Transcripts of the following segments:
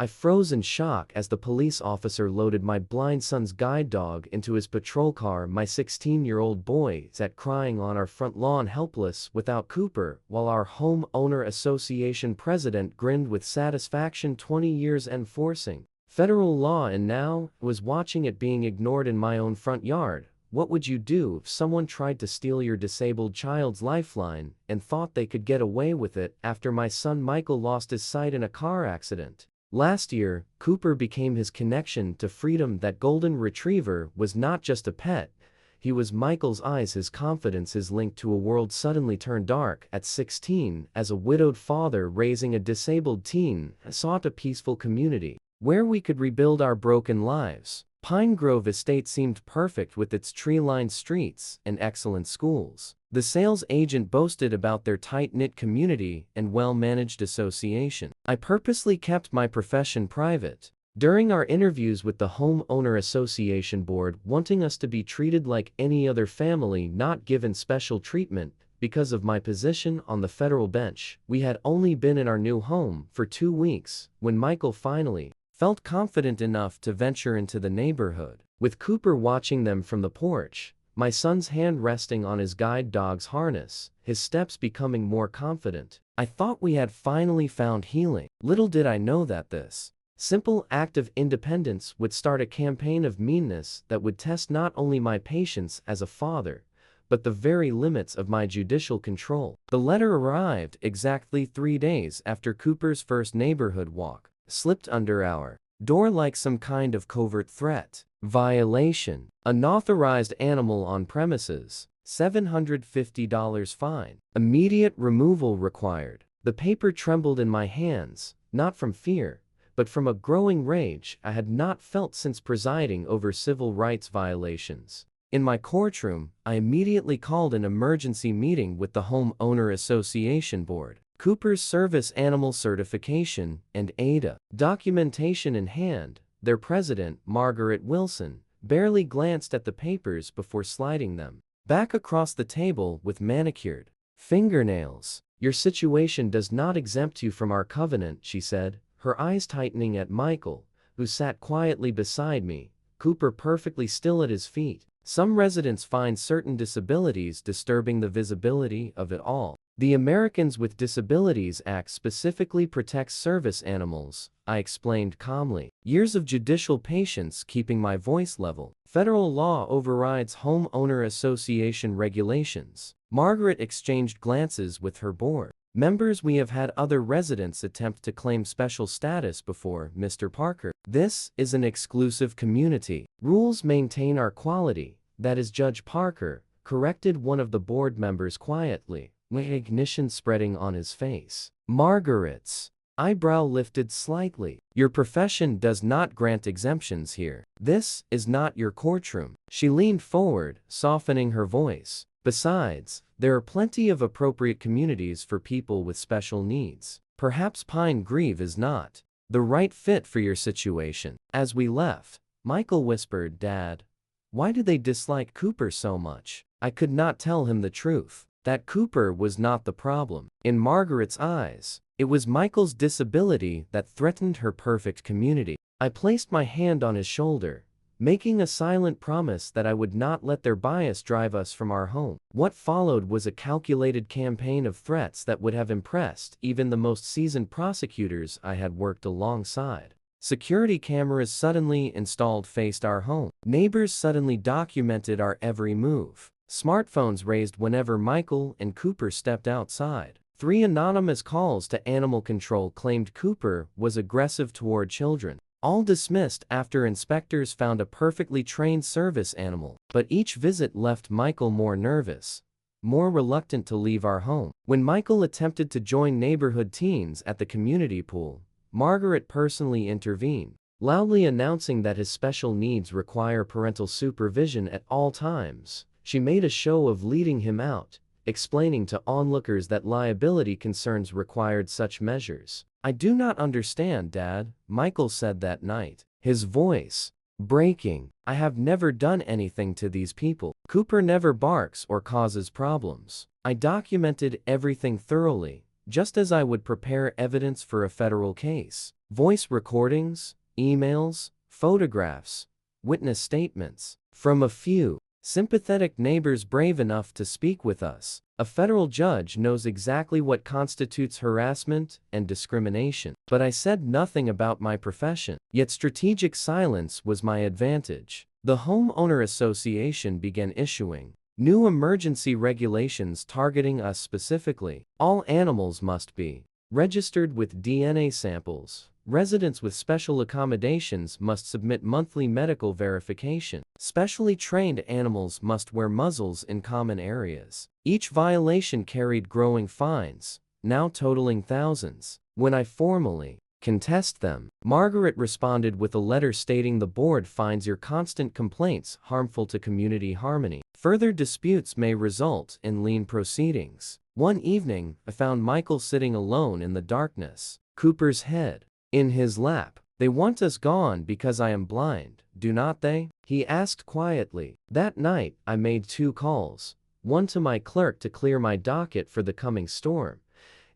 I froze in shock as the police officer loaded my blind son's guide dog into his patrol car. My 16-year-old boy sat crying on our front lawn helpless without Cooper, while our homeowner association president grinned with satisfaction. 20 years enforcing federal law and now was watching it being ignored in my own front yard. What would you do if someone tried to steal your disabled child's lifeline and thought they could get away with it after my son Michael lost his sight in a car accident? Last year, Cooper became his connection to freedom. That golden retriever was not just a pet, he was Michael's eyes, his confidence, his link to a world suddenly turned dark. At 16, as a widowed father raising a disabled teen, I sought a peaceful community where we could rebuild our broken lives. Pine Grove Estate seemed perfect with its tree-lined streets and excellent schools. The sales agent boasted about their tight-knit community and well-managed association. I purposely kept my profession private during our interviews with the homeowner association board, wanting us to be treated like any other family, not given special treatment because of my position on the federal bench. We had only been in our new home for 2 weeks when Michael finally felt confident enough to venture into the neighborhood. With Cooper watching them from the porch, my son's hand resting on his guide dog's harness, his steps becoming more confident, I thought we had finally found healing. Little did I know that this simple act of independence would start a campaign of meanness that would test not only my patience as a father, but the very limits of my judicial control. The letter arrived exactly 3 days after Cooper's first neighborhood walk, slipped under our door like some kind of covert threat. Violation. Unauthorized animal on premises. $750 fine. Immediate removal required. The paper trembled in my hands, not from fear, but from a growing rage I had not felt since presiding over civil rights violations. In my courtroom, I immediately called an emergency meeting with the homeowner association board. Cooper's service animal certification and ADA documentation in hand, their president, Margaret Wilson, barely glanced at the papers before sliding them back across the table with manicured fingernails. Your situation does not exempt you from our covenant, she said, her eyes tightening at Michael, who sat quietly beside me, Cooper perfectly still at his feet. Some residents find certain disabilities disturbing the visibility of it all. The Americans with Disabilities Act specifically protects service animals, I explained calmly. Years of judicial patience keeping my voice level. Federal law overrides homeowner association regulations. Margaret exchanged glances with her board members. We have had other residents attempt to claim special status before, Mr. Parker. This is an exclusive community. Rules maintain our quality, that is Judge Parker, corrected one of the board members quietly, recognition spreading on his face. Margaret's eyebrow lifted slightly. Your profession does not grant exemptions here. This is not your courtroom. She leaned forward, softening her voice. Besides, there are plenty of appropriate communities for people with special needs. Perhaps Pine Grove is not the right fit for your situation. As we left, Michael whispered, Dad, why do they dislike Cooper so much? I could not tell him the truth. That Cooper was not the problem. In Margaret's eyes, it was Michael's disability that threatened her perfect community. I placed my hand on his shoulder, making a silent promise that I would not let their bias drive us from our home. What followed was a calculated campaign of threats that would have impressed even the most seasoned prosecutors I had worked alongside. Security cameras suddenly installed faced our home. Neighbors suddenly documented our every move. Smartphones raised whenever Michael and Cooper stepped outside. 3 anonymous calls to animal control claimed Cooper was aggressive toward children. All dismissed after inspectors found a perfectly trained service animal. But each visit left Michael more nervous, more reluctant to leave our home. When Michael attempted to join neighborhood teens at the community pool, Margaret personally intervened, loudly announcing that his special needs require parental supervision at all times. She made a show of leading him out, explaining to onlookers that liability concerns required such measures. I do not understand, Dad, Michael said that night, his voice breaking. I have never done anything to these people. Cooper never barks or causes problems. I documented everything thoroughly, just as I would prepare evidence for a federal case. Voice recordings, emails, photographs, witness statements from a few sympathetic neighbors brave enough to speak with us. A federal judge knows exactly what constitutes harassment and discrimination. But I said nothing about my profession. Yet strategic silence was my advantage. The homeowner association began issuing new emergency regulations targeting us specifically. All animals must be registered with DNA samples. Residents with special accommodations must submit monthly medical verification. Specially trained animals must wear muzzles in common areas. Each violation carried growing fines, now totaling thousands. When I formally contest them, Margaret responded with a letter stating the board finds your constant complaints harmful to community harmony. Further disputes may result in lien proceedings. One evening, I found Michael sitting alone in the darkness, Cooper's head in his lap. They want us gone because I am blind, do not they? He asked quietly. That night, I made 2 calls, one to my clerk to clear my docket for the coming storm,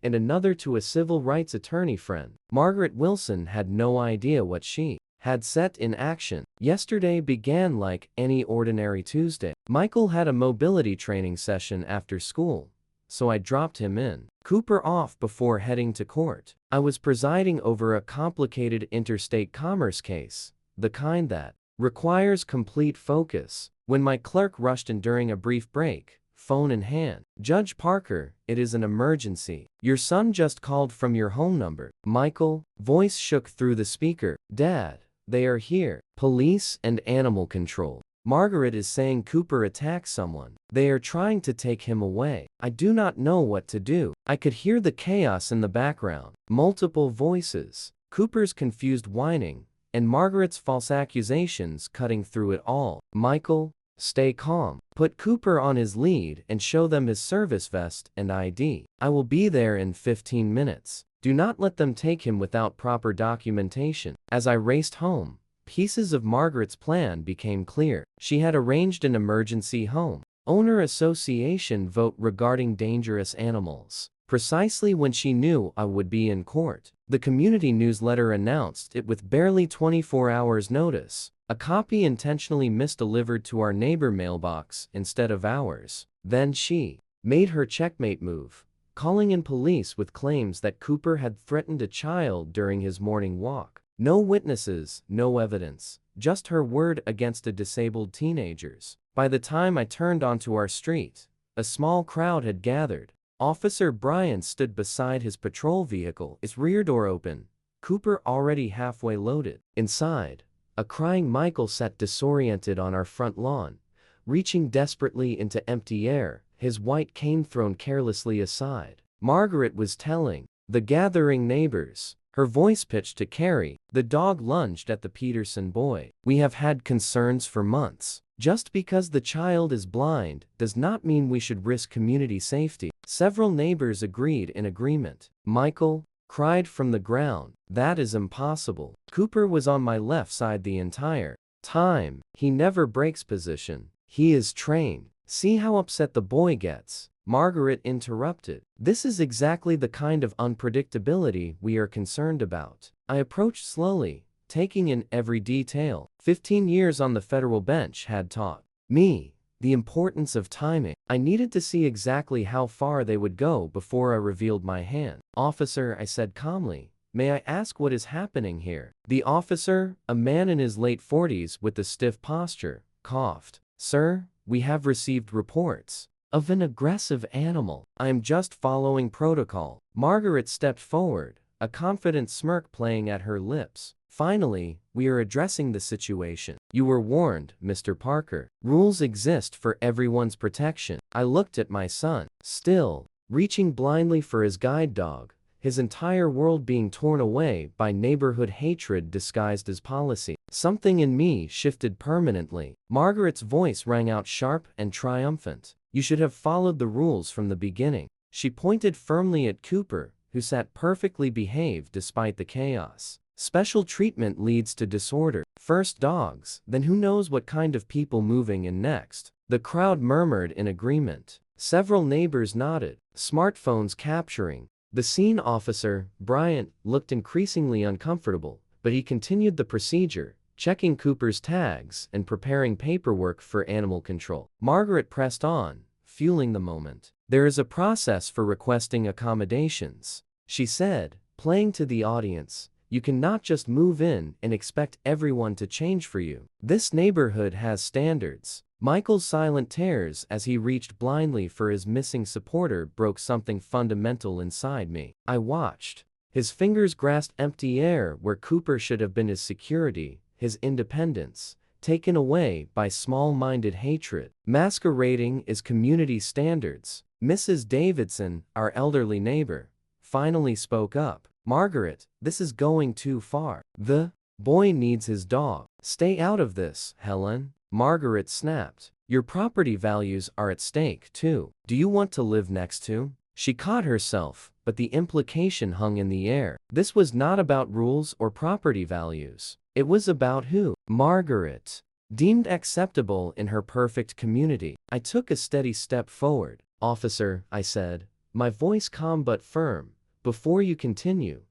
and another to a civil rights attorney friend. Margaret Wilson had no idea what she had set in action. Yesterday began like any ordinary Tuesday. Michael had a mobility training session after school, so I dropped him in. Cooper off before heading to court. I was presiding over a complicated interstate commerce case, the kind that requires complete focus. When my clerk rushed in during a brief break, phone in hand. Judge Parker, it is an emergency. Your son just called from your home number. Michael, voice shook through the speaker. Dad, they are here. Police and animal control. Margaret is saying Cooper attacked someone. They are trying to take him away. I do not know what to do. I could hear the chaos in the background. Multiple voices. Cooper's confused whining, and Margaret's false accusations cutting through it all. Michael, stay calm. Put Cooper on his lead and show them his service vest and ID. I will be there in 15 minutes. Do not let them take him without proper documentation. As I raced home, pieces of Margaret's plan became clear. She had arranged an emergency home owner association vote regarding dangerous animals, precisely when she knew I would be in court. The community newsletter announced it with barely 24 hours notice. A copy intentionally misdelivered to our neighbor mailbox instead of ours. Then she made her checkmate move, calling in police with claims that Cooper had threatened a child during his morning walk. No witnesses, no evidence, just her word against a disabled teenagers. By the time I turned onto our street, a small crowd had gathered. Officer Bryan stood beside his patrol vehicle, its rear door open, Cooper already halfway loaded. Inside, a crying Michael sat disoriented on our front lawn, reaching desperately into empty air, his white cane thrown carelessly aside. Margaret was telling the gathering neighbors, her voice pitched to Carrie. The dog lunged at the Peterson boy. We have had concerns for months. Just because the child is blind does not mean we should risk community safety. Several neighbors agreed in agreement. Michael cried from the ground. That is impossible. Cooper was on my left side the entire time. He never breaks position. He is trained. See how upset the boy gets. Margaret interrupted. This is exactly the kind of unpredictability we are concerned about. I approached slowly, taking in every detail. 15 years on the federal bench had taught me the importance of timing. I needed to see exactly how far they would go before I revealed my hand. Officer, I said calmly, may I ask what is happening here? The officer, a man in his late 40s with a stiff posture, coughed. Sir, we have received reports of an aggressive animal. I am just following protocol. Margaret stepped forward, a confident smirk playing at her lips. Finally, we are addressing the situation. You were warned, Mr. Parker. Rules exist for everyone's protection. I looked at my son, still reaching blindly for his guide dog, his entire world being torn away by neighborhood hatred disguised as policy. Something in me shifted permanently. Margaret's voice rang out sharp and triumphant. You should have followed the rules from the beginning. She pointed firmly at Cooper, who sat perfectly behaved despite the chaos. Special treatment leads to disorder. First dogs, then who knows what kind of people moving in next. The crowd murmured in agreement. Several neighbors nodded, smartphones capturing The scene officer, Bryant, looked increasingly uncomfortable, but he continued the procedure, checking Cooper's tags and preparing paperwork for animal control. Margaret pressed on, fueling the moment. "There is a process for requesting accommodations," she said, playing to the audience. "You cannot just move in and expect everyone to change for you. This neighborhood has standards." Michael's silent tears as he reached blindly for his missing supporter broke something fundamental inside me. I watched. His fingers grasped empty air where Cooper should have been his security, his independence, taken away by small-minded hatred. Masquerading as community standards. Mrs. Davidson, our elderly neighbor, finally spoke up. "Margaret, this is going too far. The boy needs his dog. Stay out of this, Helen." Margaret snapped. "Your property values are at stake, too. Do you want to live next to?" She caught herself, but the implication hung in the air. This was not about rules or property values. It was about who Margaret deemed acceptable in her perfect community. I took a steady step forward. "Officer," I said, my voice calm but firm, "before you continue,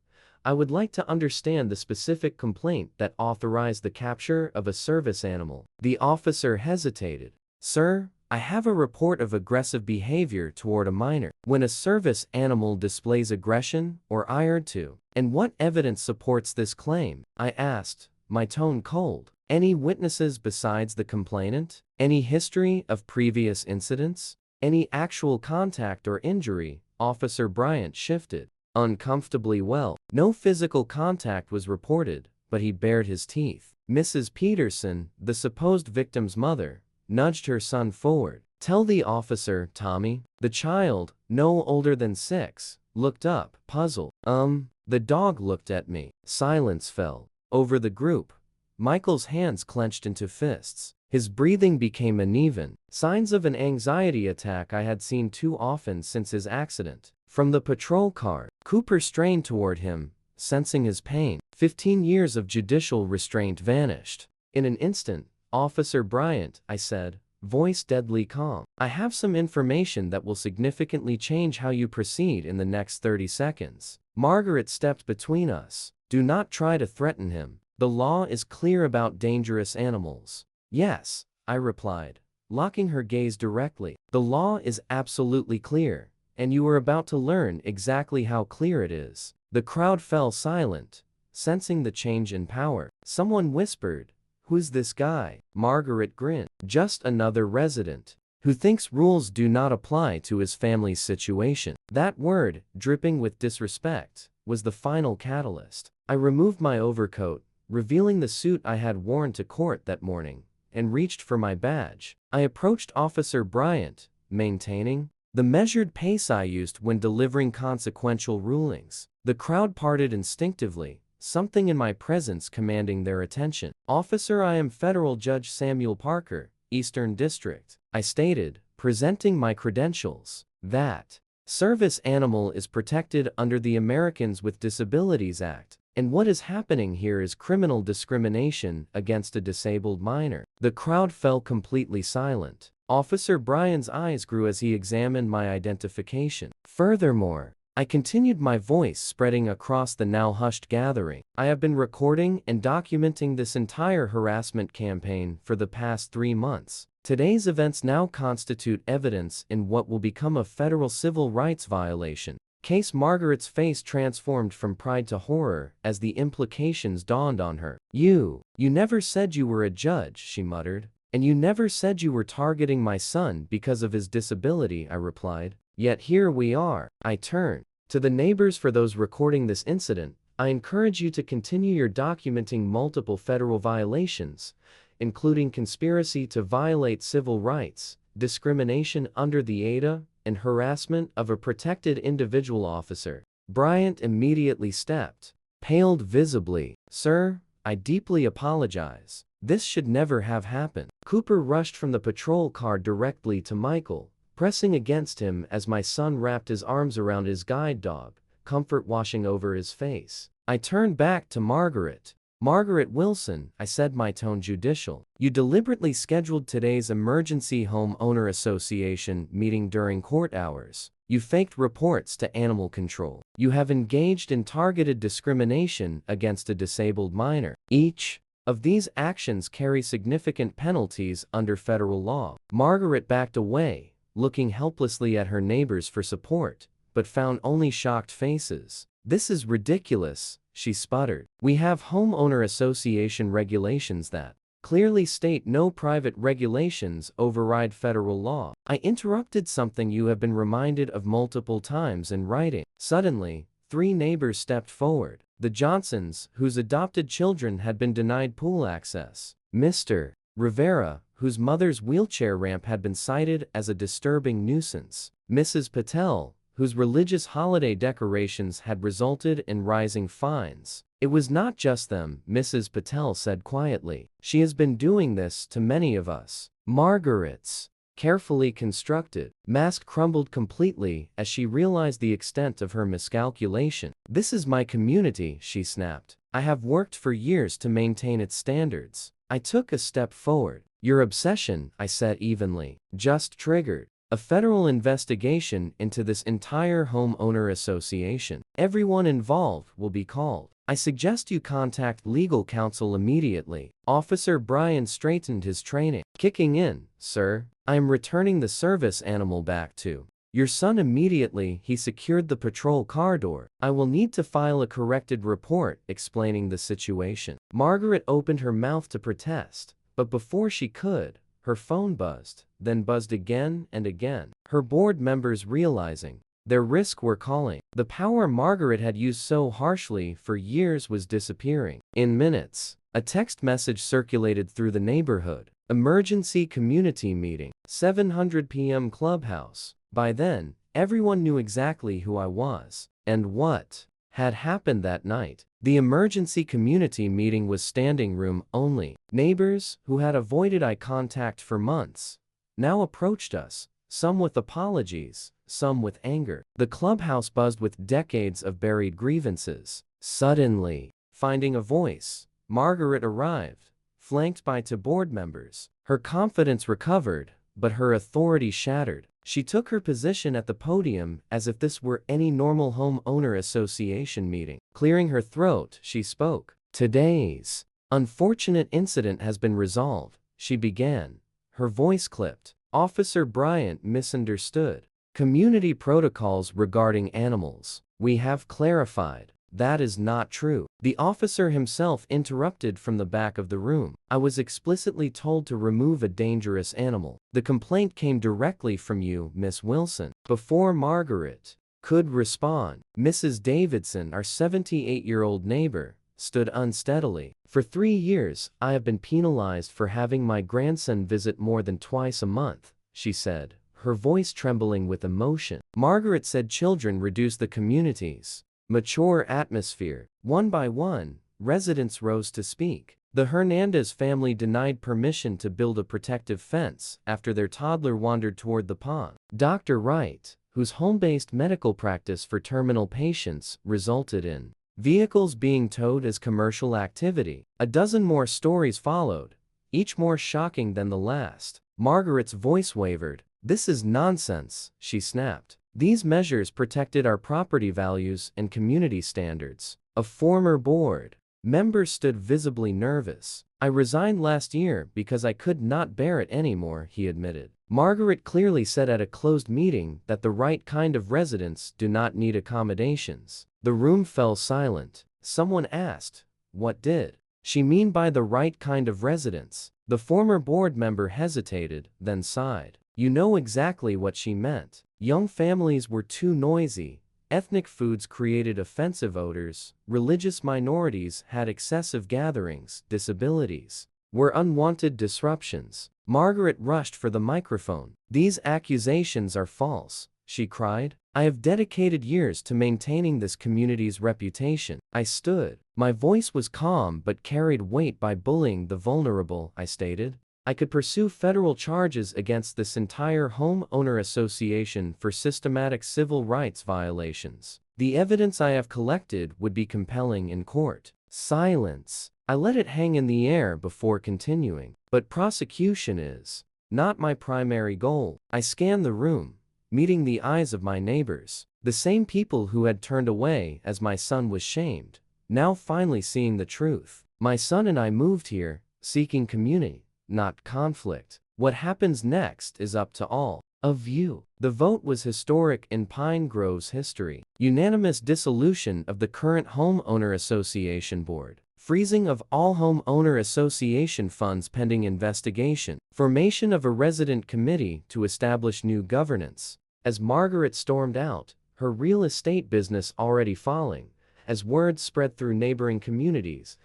I would like to understand the specific complaint that authorized the capture of a service animal." The officer hesitated. "Sir, I have a report of aggressive behavior toward a minor." "When a service animal displays aggression or ire to, and what evidence supports this claim?" I asked, my tone cold. "Any witnesses besides the complainant? Any history of previous incidents? Any actual contact or injury?" Officer Bryant shifted uncomfortably well. "No physical contact was reported," but he bared his teeth. Mrs. Peterson, the supposed victim's mother, nudged her son forward. "Tell the officer, Tommy." The child, no older than 6, looked up, puzzled. The dog looked at me. Silence fell over the group. Michael's hands clenched into fists. His breathing became uneven, signs of an anxiety attack I had seen too often since his accident. From the patrol car, Cooper strained toward him, sensing his pain. 15 years of judicial restraint vanished. In an instant. "Officer Bryant," I said, voice deadly calm, "I have some information that will significantly change how you proceed in the next 30 seconds. Margaret stepped between us. "Do not try to threaten him. The law is clear about dangerous animals." "Yes," I replied, locking her gaze directly. "The law is absolutely clear, and you are about to learn exactly how clear it is." The crowd fell silent, sensing the change in power. Someone whispered, "Who's this guy?" Margaret grinned. "Just another resident who thinks rules do not apply to his family's situation." That word, dripping with disrespect, was the final catalyst. I removed my overcoat, revealing the suit I had worn to court that morning, and reached for my badge. I approached Officer Bryant, maintaining the measured pace I used when delivering consequential rulings. The crowd parted instinctively, something in my presence commanding their attention. "Officer, I am Federal Judge Samuel Parker, Eastern District," I stated, presenting my credentials. "That service animal is protected under the Americans with Disabilities Act, and what is happening here is criminal discrimination against a disabled minor." The crowd fell completely silent. Officer Bryan's eyes grew as he examined my identification. "Furthermore," I continued, my voice spreading across the now hushed gathering, "I have been recording and documenting this entire harassment campaign for the past 3 months. Today's events now constitute evidence in what will become a federal civil rights violation." Case Margaret's face transformed from pride to horror as the implications dawned on her. You never said you were a judge," she muttered. "And you never said you were targeting my son because of his disability," I replied. "Yet here we are." I turned to the neighbors. "For those recording this incident, I encourage you to continue your documenting multiple federal violations, including conspiracy to violate civil rights, discrimination under the ADA, and harassment of a protected individual." Officer Bryant immediately stepped, paled visibly. "Sir, I deeply apologize. This should never have happened." Cooper rushed from the patrol car directly to Michael, pressing against him as my son wrapped his arms around his guide dog, comfort washing over his face. I turned back to Margaret. "Margaret Wilson," I said, my tone judicial, "you deliberately scheduled today's Emergency Home Owner Association meeting during court hours. You faked reports to animal control. You have engaged in targeted discrimination against a disabled minor. Each of these actions carry significant penalties under federal law. Margaret backed away, looking helplessly at her neighbors for support, but found only shocked faces. "This is ridiculous," she sputtered. "We have homeowner association regulations that clearly state no private regulations override federal law." I interrupted something you have been reminded of multiple times in writing. Suddenly, 3 neighbors stepped forward. The Johnsons, whose adopted children had been denied pool access. Mr. Rivera, whose mother's wheelchair ramp had been cited as a disturbing nuisance. Mrs. Patel, whose religious holiday decorations had resulted in rising fines. "It was not just them," Mrs. Patel said quietly. "She has been doing this to many of us." Margaret's carefully constructed mask crumbled completely as she realized the extent of her miscalculation. "This is my community," she snapped. "I have worked for years to maintain its standards." I took a step forward. "Your obsession," I said evenly, "just triggered a federal investigation into this entire homeowner association. Everyone involved will be called. I suggest you contact legal counsel immediately." Officer Bryan straightened his training. "Kicking in, sir. I am returning the service animal back to your son immediately." He secured the patrol car door. "I will need to file a corrected report explaining the situation." Margaret opened her mouth to protest, but before she could, her phone buzzed, then buzzed again and again. Her board members, realizing their risk, were calling. The power Margaret had used so harshly for years was disappearing. In minutes, a text message circulated through the neighborhood. "Emergency community meeting, 7:00 p.m. clubhouse." By then, everyone knew exactly who I was and what had happened that night. The emergency community meeting was standing room only. Neighbors, who had avoided eye contact for months, now approached us, some with apologies, some with anger. The clubhouse buzzed with decades of buried grievances. Suddenly, finding a voice, Margaret arrived, flanked by 2 board members. Her confidence recovered, but her authority shattered. She took her position at the podium as if this were any normal homeowner association meeting. Clearing her throat, she spoke. "Today's unfortunate incident has been resolved," she began, her voice clipped. "Officer Bryant misunderstood community protocols regarding animals. We have clarified. That is not true." The officer himself interrupted from the back of the room. "I was explicitly told to remove a dangerous animal. The complaint came directly from you, Miss Wilson." Before Margaret could respond, Mrs. Davidson, our 78-year-old neighbor, stood unsteadily. "For 3 years, I have been penalized for having my grandson visit more than twice a month," she said, her voice trembling with emotion. Margaret said children reduce the community's mature atmosphere. One by one, residents rose to speak. The Hernandez family denied permission to build a protective fence after their toddler wandered toward the pond. Dr. Wright, whose home-based medical practice for terminal patients resulted in vehicles being towed as commercial activity. A dozen more stories followed, each more shocking than the last. Margaret's voice wavered. "This is nonsense," she snapped. "These measures protected our property values and community standards." A former board member stood visibly nervous. "I resigned last year because I could not bear it anymore," he admitted. Margaret clearly said at a closed meeting that the right kind of residents do not need accommodations. The room fell silent. Someone asked, "What did she mean by the right kind of residents?" The former board member hesitated, then sighed. "You know exactly what she meant. Young families were too noisy, ethnic foods created offensive odors, religious minorities had excessive gatherings, disabilities were unwanted disruptions." Margaret rushed for the microphone. "These accusations are false," she cried. "I have dedicated years to maintaining this community's reputation." I stood. My voice was calm but carried weight. "By bullying the vulnerable," I stated, "I could pursue federal charges against this entire homeowner association for systematic civil rights violations. The evidence I have collected would be compelling in court." Silence. I let it hang in the air before continuing. "But prosecution is not my primary goal." I scanned the room. meeting the eyes of my neighbors. The same people who had turned away as my son was shamed, now finally seeing the truth. My son and I moved here, seeking community, not conflict. What happens next is up to all of you. The vote was historic in Pine Grove's history. Unanimous dissolution of the current Homeowner Association Board. Freezing of all homeowner association funds pending investigation. Formation of a resident committee to establish new governance. As Margaret stormed out, her real estate business already falling, as word spread through neighboring communities,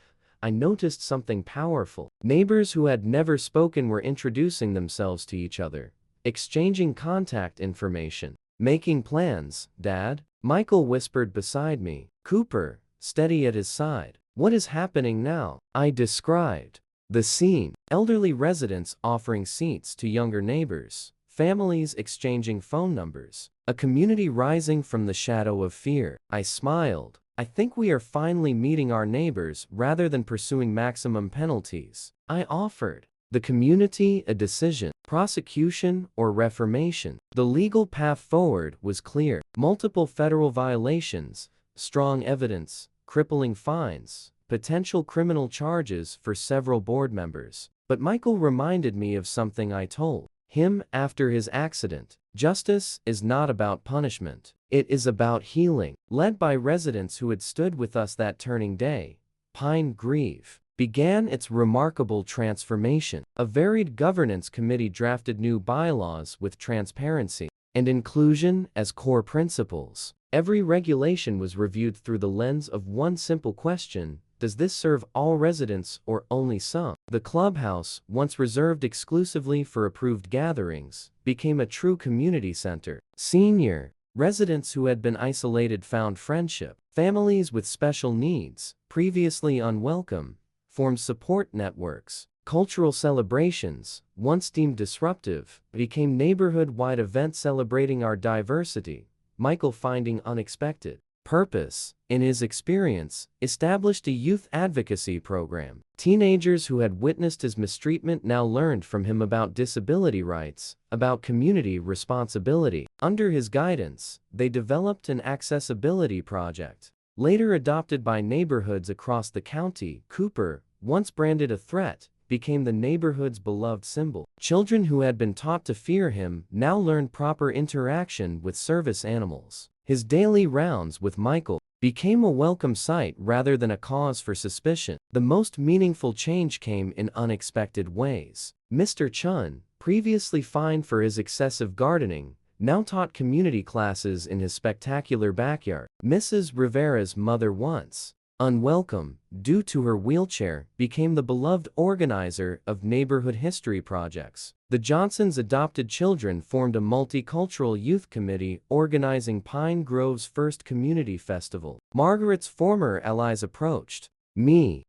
I noticed something powerful. Neighbors who had never spoken were introducing themselves to each other, exchanging contact information, making plans. "Dad?" Michael whispered beside me. Cooper, steady at his side. "What is happening now?" I described the scene. Elderly residents offering seats to younger neighbors, families exchanging phone numbers, a community rising from the shadow of fear. I smiled. I think we are finally meeting our neighbors rather than pursuing maximum penalties. I offered the community a decision, prosecution or reformation. The legal path forward was clear. Multiple federal violations, strong evidence, crippling fines, potential criminal charges for several board members. But Michael reminded me of something I told him after his accident. Justice is not about punishment. It is about healing. Led by residents who had stood with us that turning day, Pine Grove began its remarkable transformation. A varied governance committee drafted new bylaws with transparency and inclusion as core principles. Every regulation was reviewed through the lens of one simple question: does this serve all residents or only some? The clubhouse, once reserved exclusively for approved gatherings, became a true community center. Senior residents who had been isolated found friendship. Families with special needs, previously unwelcome, formed support networks. Cultural celebrations, once deemed disruptive, became neighborhood-wide events celebrating our diversity. Michael, finding unexpected purpose in his experience, established a youth advocacy program. Teenagers who had witnessed his mistreatment now learned from him about disability rights, about community responsibility. Under his guidance, they developed an accessibility project, later adopted by neighborhoods across the county. Cooper, once branded a threat, became the neighborhood's beloved symbol. Children who had been taught to fear him now learned proper interaction with service animals. His daily rounds with Michael became a welcome sight rather than a cause for suspicion. The most meaningful change came in unexpected ways. Mr. Chun, previously fined for his excessive gardening, now taught community classes in his spectacular backyard. Mrs. Rivera's mother, once unwelcome due to her wheelchair, became the beloved organizer of neighborhood history projects. The Johnsons' adopted children formed a multicultural youth committee organizing Pine Grove's first community festival. Margaret's former allies approached me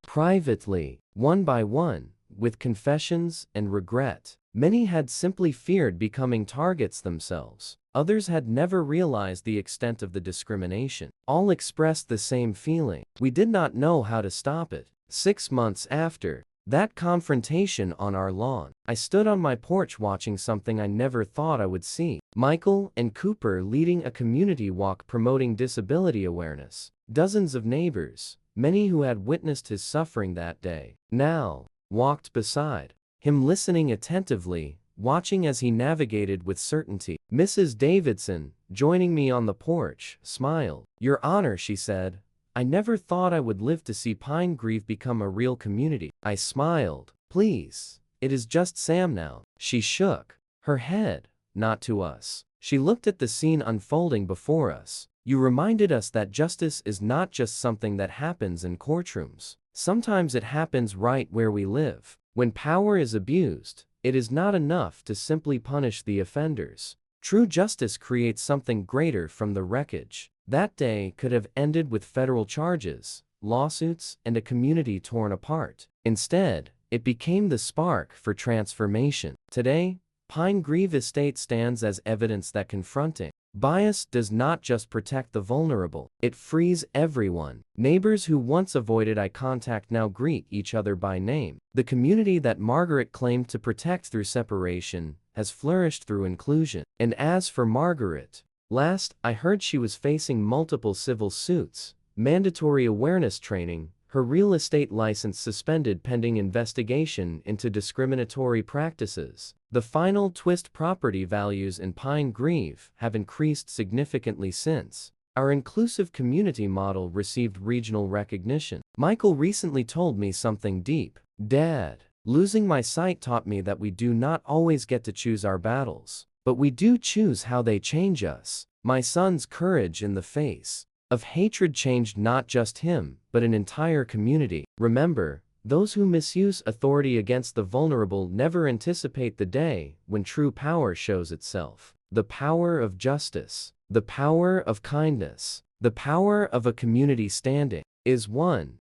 privately, one by one, with confessions and regret. Many had simply feared becoming targets themselves. Others had never realized the extent of the discrimination. All expressed the same feeling. We did not know how to stop it. 6 months after that confrontation on our lawn, I stood on my porch watching something I never thought I would see. Michael and Cooper leading a community walk promoting disability awareness. Dozens of neighbors, many who had witnessed his suffering that day, now walked beside him, listening attentively, watching as he navigated with certainty. Mrs. Davidson, joining me on the porch, smiled. "Your Honor," she said, "I never thought I would live to see Pine Grove become a real community." I smiled. "Please, it is just Sam now." She shook her head. "Not to us." She looked at the scene unfolding before us. "You reminded us that justice is not just something that happens in courtrooms. Sometimes it happens right where we live. When power is abused, it is not enough to simply punish the offenders. True justice creates something greater from the wreckage." That day could have ended with federal charges, lawsuits, and a community torn apart. Instead, it became the spark for transformation. Today, Pine Grove Estate stands as evidence that confronting Bias does not just protect the vulnerable, it frees everyone. Neighbors who once avoided eye contact now greet each other by name. The community that Margaret claimed to protect through separation has flourished through inclusion. And as for Margaret, last I heard she was facing multiple civil suits, mandatory awareness training, her real estate license suspended pending investigation into discriminatory practices. The final twist: property values in Pine Grove have increased significantly since our inclusive community model received regional recognition. Michael recently told me something deep. Dad, losing my sight taught me that we do not always get to choose our battles, but we do choose how they change us. My son's courage in the face of hatred changed not just him, but an entire community. Remember, those who misuse authority against the vulnerable never anticipate the day when true power shows itself. The power of justice, the power of kindness, the power of a community standing is one